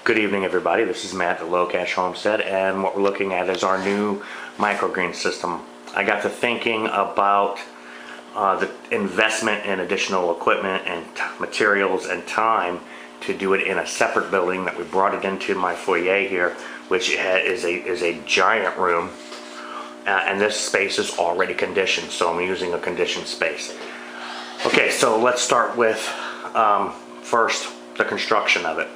Good evening, everybody. This is Matt at Low Cash Homestead, and what we're looking at is our new microgreen system. I got to thinking about the investment in additional equipment and materials and time to do it in a separate building that we brought it into my foyer here, which is a giant room, and this space is already conditioned, so I'm using a conditioned space. Okay, so let's start with first the construction of it.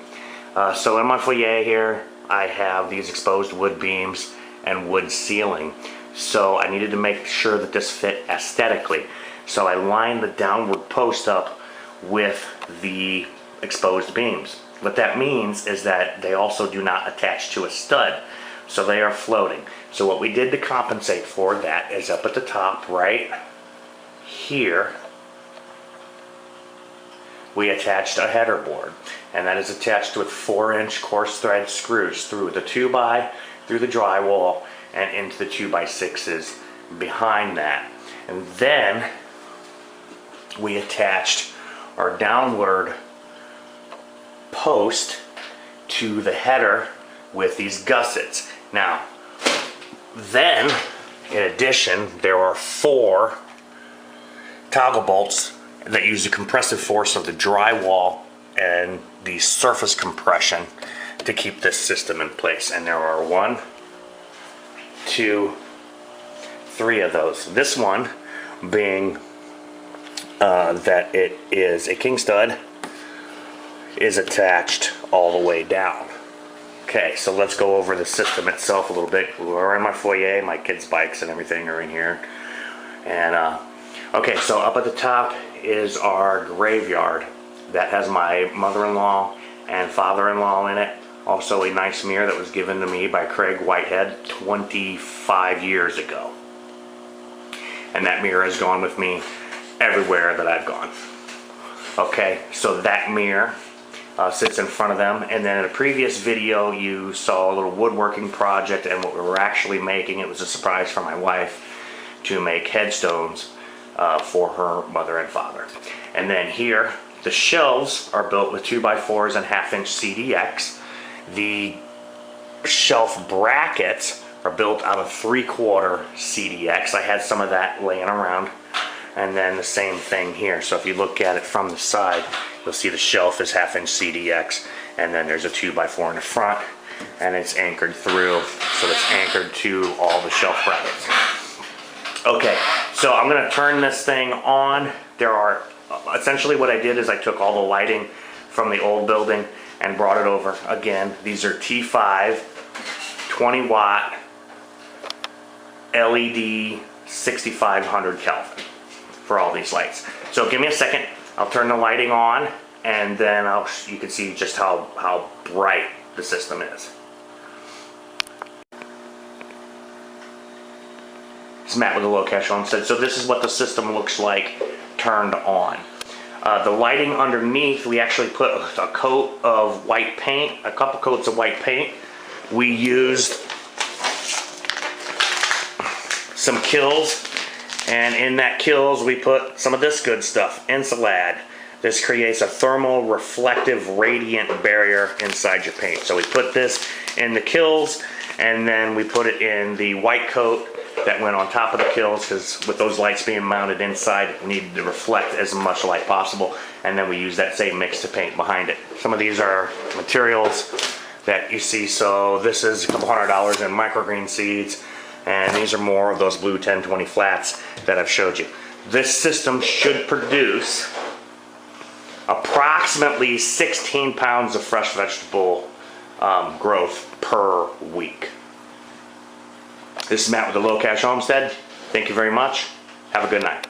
So in my foyer here, I have these exposed wood beams and wood ceiling. So I needed to make sure that this fit aesthetically. So I lined the downward post up with the exposed beams. What that means is that they also do not attach to a stud. So they are floating. So what we did to compensate for that is up at the top right here, we attached a header board, and that is attached with 4-inch coarse thread screws through the 2x, through the drywall, and into the 2x6s behind that. And then we attached our downward post to the header with these gussets. Now, then, in addition, there are 4 toggle bolts that use the compressive force of the drywall and the surface compression to keep this system in place. And there are 1, 2, 3 of those. This one being that it is a king stud, is attached all the way down. Okay, so let's go over the system itself a little bit. We're in my foyer, my kids' bikes and everything are in here. And okay, so up at the top is our graveyard that has my mother-in-law and father-in-law in it. Also a nice mirror that was given to me by Craig Whitehead 25 years ago. And that mirror has gone with me everywhere that I've gone. Okay, so that mirror sits in front of them. And then in a previous video you saw a little woodworking project, and what we were actually making, it was a surprise for my wife to make headstones for her mother and father. And then here, the shelves are built with 2x4s and 1/2-inch CDX. The shelf brackets are built out of 3/4 CDX. I had some of that laying around. And then the same thing here. So if you look at it from the side, you'll see the shelf is 1/2-inch CDX, and then there's a 2x4 in the front, and it's anchored through, so it's anchored to all the shelf brackets. Okay, so I'm gonna turn this thing on. There are, essentially what I did is I took all the lighting from the old building and brought it over. Again, these are T5 20-watt LED 6500 Kelvin for all these lights. So give me a second, I'll turn the lighting on, and then you can see just how bright the system is. It's Matt with the Low Cash Homestead. So this is what the system looks like turned on. The lighting underneath, we actually put a coat of white paint, a couple coats of white paint. We used some Kills, and in that Kills we put some of this good stuff, Insulad. This creates a thermal reflective radiant barrier inside your paint. So we put this in the Kills, and then we put it in the white coat that went on top of the Kills, because with those lights being mounted inside, it needed to reflect as much light possible, and then we use that same mix to paint behind it. Some of these are materials that you see. So this is a couple $100 in microgreen seeds, and these are more of those blue 1020 flats that I've showed you. This system should produce approximately 16 pounds of fresh vegetable growth per week. This is Matt with the Low Cash Homestead. Thank you very much. Have a good night.